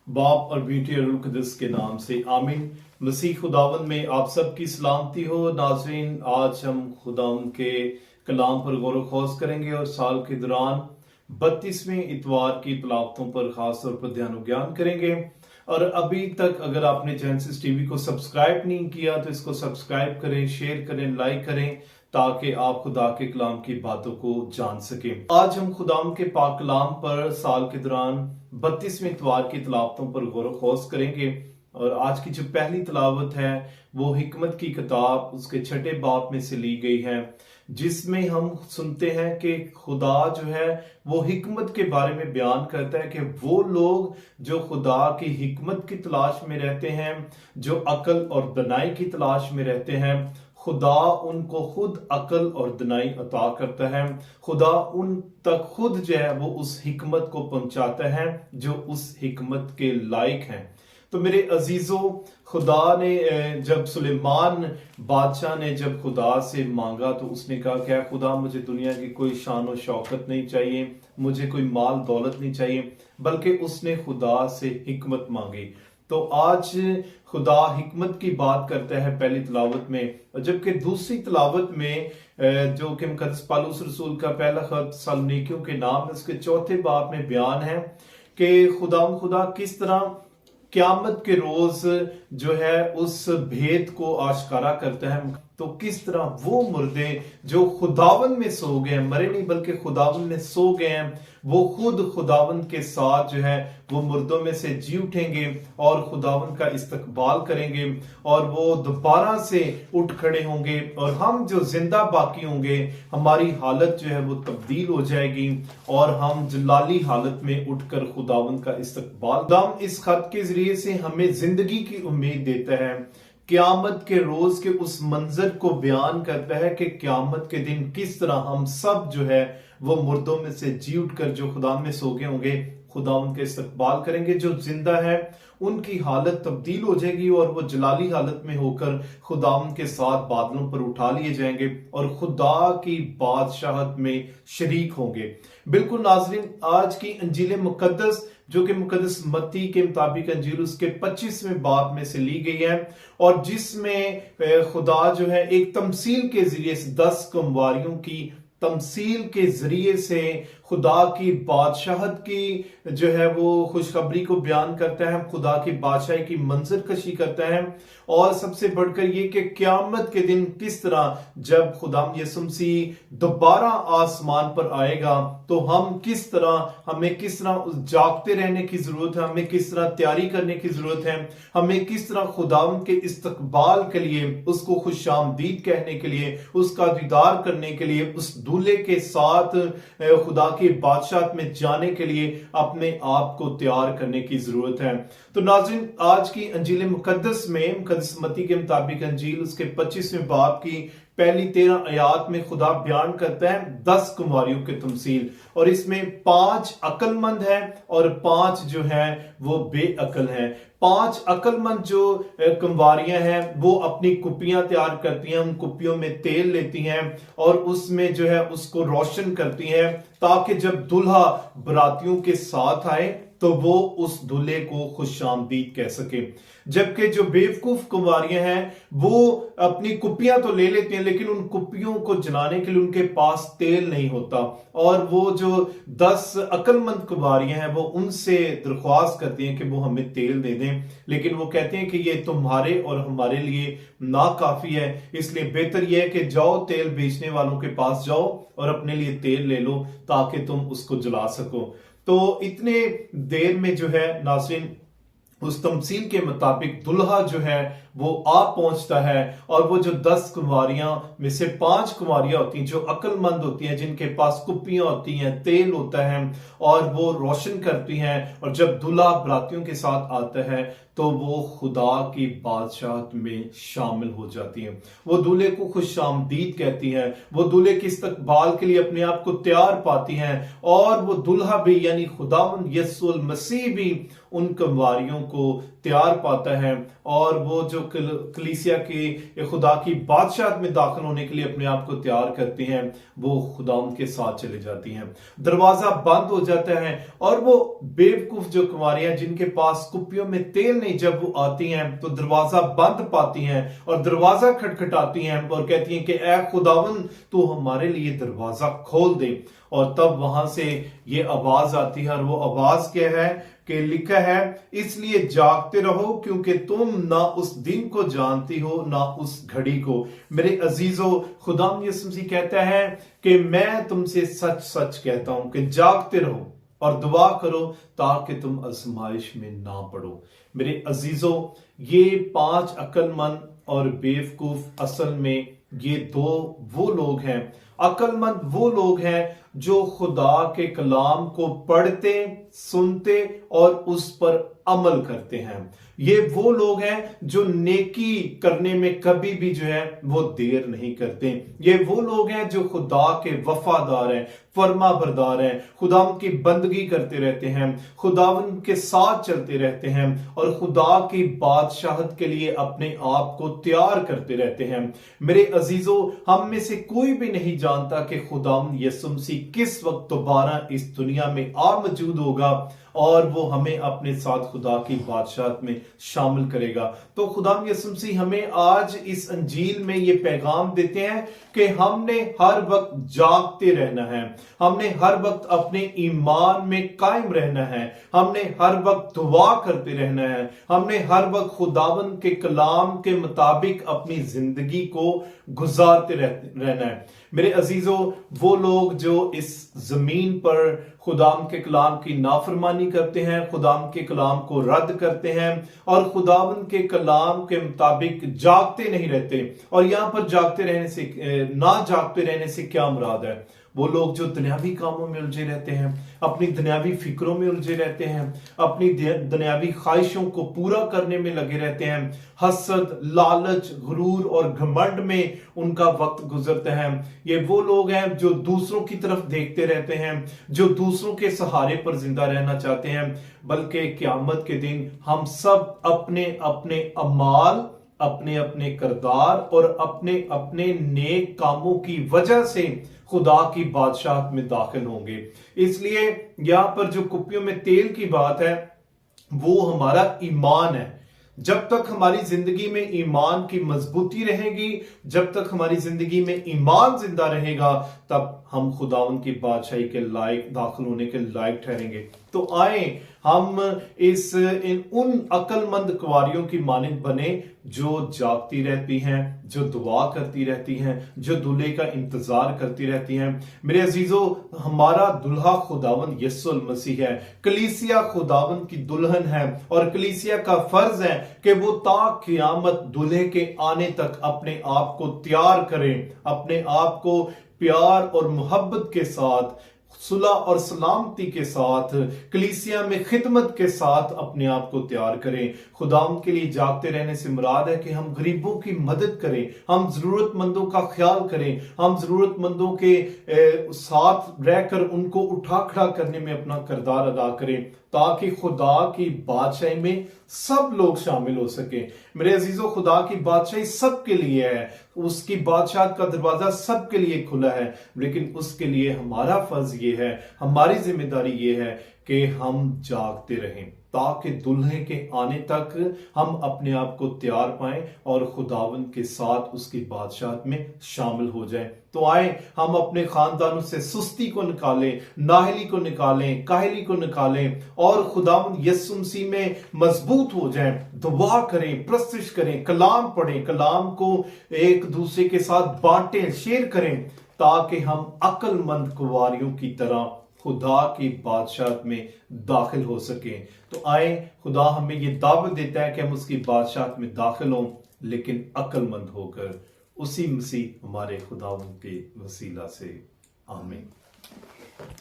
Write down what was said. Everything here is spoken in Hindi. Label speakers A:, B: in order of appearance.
A: बाप और बेटी और रूह कुद्दुस के नाम से आमीन। मसीह खुदावन में आप सबकी सलामती हो। नाज़रीन, आज हम खुदावन के कलाम पर गौर खोज करेंगे और साल के दौरान 32वें इतवार की तलावतों पर खास तौर पर ध्यान ज्ञान करेंगे। और अभी तक अगर आपने जेनेसिस टीवी को सब्सक्राइब नहीं किया तो इसको सब्सक्राइब करें, शेयर करें, लाइक करें, ताकि आप खुदा के कलाम की बातों को जान सकें। आज हम खुदाम के पाक कलाम पर साल के दौरान 32वें इतवार की तलावतों पर गौर खोज करेंगे। और आज की जो पहली तलावत है वो हिकमत की किताब उसके 6 बाब में से ली गई है, जिसमें हम सुनते हैं कि खुदा जो है वो हिकमत के बारे में बयान करता है कि वो लोग जो खुदा की हिकमत की तलाश में रहते हैं, जो अकल और दनाई की तलाश में रहते हैं, खुदा उनको खुद अकल और दनाई अता करता है। खुदा उन तक खुद जो है वो उस हिकमत को पहुंचाता है जो उस हिकमत के लायक हैं। तो मेरे अजीजों, खुदा ने जब सुलेमान बादशाह ने जब खुदा से मांगा तो उसने कहा क्या खुदा, मुझे दुनिया की कोई शान और शौकत नहीं चाहिए, मुझे कोई माल दौलत नहीं चाहिए, बल्कि उसने खुदा से हिकमत मांगी। तो आज खुदा हिकमत की बात करता है पहली तलावत में, जबकि दूसरी तलावत में जो कि मुकद्दस पौलुस रसूल का पहला खत सलोनीकियों के नाम है उसके 4 बाब में बयान है कि खुदा किस तरह क़यामत के रोज जो है उस भेद को आश्कारा करता है। तो किस तरह वो मुर्दे जो खुदावन में सो गए हैं, मरे नहीं बल्कि खुदावन में सो गए हैं, वो खुद खुदावन के साथ जो है वो मुर्दों में से जी उठेंगे और खुदावन का इस्तकबाल करेंगे और वो दोबारा से उठ खड़े होंगे। और हम जो जिंदा बाकी होंगे, हमारी हालत जो है वो तब्दील हो जाएगी और हम जलाली हालत में उठकर खुदावन का इस्तकबाल। खुदा इस खत के जरिए से हमें जिंदगी की उम्मीद देता है। क़यामत के रोज के उस मंजर को बयान करता है कि क़यामत के दिन किस तरह हम सब जो है वो मुर्दों में से जी उठकर जो खुदा में सो गए होंगे, खुदा उनके इस्तकबाल करेंगे। जो जिंदा है उनकी हालत तब्दील हो जाएगी और वो जलाली हालत में होकर खुदा के साथ बादलों पर उठा लिए जाएंगे और खुदा की बादशाहत में शरीक होंगे। बिल्कुल नाज़रीन, आज की अंजील मुकद्दस जो कि मुकद्दस मत्ती के मुताबिक अंजील उसके 25वें बाब में से ली गई है और जिसमें खुदा जो है एक तमसील के जरिए से 10 कुंवारियों की तमसील के जरिए से खुदा की बादशाहत की जो है वो खुशखबरी को बयान करता है, खुदा की बादशाही की मंजर कशी करता है। और सबसे बढ़कर ये कि क़यामत के दिन किस तरह जब खुदा यीशु मसीह दोबारा आसमान पर आएगा तो हमें किस तरह जागते रहने की जरूरत है, हमें किस तरह तैयारी करने की जरूरत है, हमें किस तरह खुदा के इस्तकबाल के लिए, उसको खुशामदीद कहने के लिए, उसका दीदार करने के लिए, उस दूल्हे के साथ खुदा की बादशाहत में जाने के लिए अपने आप को तैयार करने की जरूरत है। तो नाज़रीन, आज की अंजील मुकद्दस में मुकद्दस मत्ती के मुताबिक अंजील उसके 25वें बाब की पहली 13 आयात में खुदा बयान करता है 10 कुंवारियों के तमसील, और इसमें 5 अक्लमंद हैं और 5 जो हैं वो बेअकल हैं। 5 अक्लमंद जो कुंवारियां हैं वो अपनी कुपियां तैयार करती हैं, उन कुपियों में तेल लेती हैं और उसमें जो है उसको रोशन करती हैं ताकि जब दुल्हा बरातियों के साथ आए तो वो उस दूल्हे को खुशामदीद कह सके। जबकि जो बेवकूफ कुंवारियां हैं वो अपनी कुपियां तो ले लेती हैं लेकिन उन कुपियों को जलाने के लिए उनके पास तेल नहीं होता, और वो जो 10 अक्लमंद कुंवारियां हैं वो उनसे दरख्वास्त करती हैं कि वो हमें तेल दे दें, लेकिन वो कहते हैं कि ये तुम्हारे और हमारे लिए नाकाफी है, इसलिए बेहतर यह है कि जाओ तेल बेचने वालों के पास जाओ और अपने लिए तेल ले लो ताकि तुम उसको जला सको। तो इतने देर में जो है नाज़रीन उस तमसील के मुताबिक दुल्हा जो है वो आ पहुंचता है और वो जो 10 कुंवारियां में से 5 कुंवारियां होती हैं जो अक्लमंद होती हैं, जिनके पास कुपियां होती हैं, तेल होता है और वो रोशन करती हैं, और जब दुल्हा बरातियों के साथ आता है तो वो खुदा की बादशाहत में शामिल हो जाती हैं। वो दूल्हे को खुशामदीद कहती हैं, वो दूल्हे के इस्तकबाल के लिए अपने आप को तैयार पाती हैं, और वो दुल्हा भी यानी खुदावंद यीशु मसीह भी उन कंवारियों को तैयार पाता है, और वो जो कलीसिया के खुदा की बादशाहत में दाखिल होने के लिए अपने आप को तैयार करती हैं, वो खुदा उनके साथ चले जाती हैं। दरवाजा बंद हो जाता है, और वो बेवकूफ जो कुंवारियां जिनके पास कुप्पियों में तेल नहीं, जब वो आती हैं तो दरवाजा बंद पाती हैं और दरवाजा खटखटाती हैं और कहती हैं कि ऐ खुदावन तू हमारे लिए दरवाजा खोल दे। और तब वहां से ये आवाज आती है, और वो आवाज क्या है कि लिखा है, इसलिए जागते रहो क्योंकि तुम ना उस दिन को जानती हो ना उस घड़ी को। मेरे अजीजों, खुदा यीशु मसीह कहता है कि मैं तुमसे सच सच कहता हूं कि जागते रहो और दुआ करो ताकि तुम आजमाइश में ना पड़ो। मेरे अजीजों, ये 5 अक्लमंद और बेवकूफ असल में ये 2 वो लोग हैं। अक्लमंद वो लोग हैं जो खुदा के कलाम को पढ़ते, सुनते और उस पर अमल करते हैं। ये वो लोग हैं जो नेकी करने में कभी भी जो है वो देर नहीं करते। ये वो लोग हैं जो खुदा के वफादार हैं, फर्मा बरदार हैं, खुदावंद की बंदगी करते रहते हैं, खुदावंद के साथ चलते रहते हैं और खुदा की बादशाहत के लिए अपने आप को तैयार करते रहते हैं। मेरे अजीजों, हम में से कोई भी नहीं जानता कि खुदावंद यीशु मसीह किस वक्त दोबारा इस दुनिया में आ मौजूद होगा और वो हमें अपने साथ खुदा की बादशाहत में शामिल करेगा। तो खुदा यीशु मसीह हमें आज इस अंजील में ये पैगाम देते हैं कि हमने हर वक्त जागते रहना है, हमने हर वक्त अपने ईमान में कायम रहना है, हमने हर वक्त दुआ करते रहना है, हमने हर वक्त खुदावंद के कलाम के मुताबिक अपनी जिंदगी को गुजारते रहना है। मेरे अजीजों, वो लोग जो इस जमीन पर खुदाम के कलाम की नाफरमानी करते हैं, खुदाम के कलाम को रद्द करते हैं और खुदावंद के कलाम के मुताबिक जागते नहीं रहते। और यहां पर जागते रहने से, ना जागते रहने से क्या मुराद है? वो लोग जो दुनियावी कामों में उलझे रहते हैं, अपनी दुनियावी फिक्रों में उलझे रहते हैं, अपनी दुनियावी ख्वाहिशों को पूरा करने में लगे रहते हैं, हसद, लालच, गुरूर और घमंड में उनका वक्त गुजरता है। ये वो लोग हैं जो दूसरों की तरफ देखते रहते हैं, जो दूसरों के सहारे पर जिंदा रहना चाहते हैं। बल्कि क़यामत के दिन हम सब अपने अपने अमाल, अपने अपने किरदार और अपने अपने नेक कामों की वजह से खुदा की बादशाहत में दाखिल होंगे। इसलिए यहां पर जो कुप्पियों में तेल की बात है वो हमारा ईमान है। जब तक हमारी जिंदगी में ईमान की मजबूती रहेगी, जब तक हमारी जिंदगी में ईमान जिंदा रहेगा, तब हम खुदावंद की बादशाही के लायक, दाखिल होने के लायक ठहरेंगे। तो आए हम उन अक्लमंद कुंवारियों की मानिंद बने जो जागती रहती हैं, जो दुआ करती रहती हैं, जो दूल्हे का इंतजार करती रहती हैं। मेरे अजीजों, हमारा दुल्हा खुदावंद यीशु मसीह है, कलीसिया खुदावंद की दुल्हन है और कलीसिया का फर्ज है कि वो ता क़यामत दूल्हे के आने तक अपने आप को तैयार करें, अपने आप को प्यार और मोहब्बत के साथ, सुलह और सलामती के साथ, कलीसिया में खिदमत के साथ अपने आप को तैयार करें। खुदाम के लिए जागते रहने से मुराद है कि हम गरीबों की मदद करें, हम जरूरतमंदों का ख्याल करें, हम जरूरतमंदों के साथ रहकर उनको उठा खड़ा करने में अपना किरदार अदा करें, ताकि खुदा की बादशाही में सब लोग शामिल हो सके। मेरे अजीजों, खुदा की बादशाही सबके लिए है, उसकी बादशाह का दरवाजा सबके लिए खुला है, लेकिन उसके लिए हमारा फर्ज ये है, हमारी जिम्मेदारी ये है कि हम जागते रहें ताकि दुल्हे के आने तक हम अपने आप को तैयार पाएं और खुदावंद के साथ उसकी बादशाहत में शामिल हो जाएं। तो आए हम अपने खानदानों से सुस्ती को निकालें, नाहली को निकालें, काहली को निकालें और खुदावंद यीशु मसीह में मजबूत हो जाएं। दुआ करें, प्रस्तुत करें, कलाम पढ़ें, कलाम को एक दूसरे के साथ बांटें, शेयर करें, ताकि हम अक्लमंद कुंवारियों की तरह खुदा की बादशाहत में दाखिल हो सके। तो आए, खुदा हमें ये दावत देता है कि हम उसकी बादशाहत में दाखिल हों, लेकिन अक्लमंद होकर, उसी मसीह हमारे खुदावंद के वसीला से। आमीन।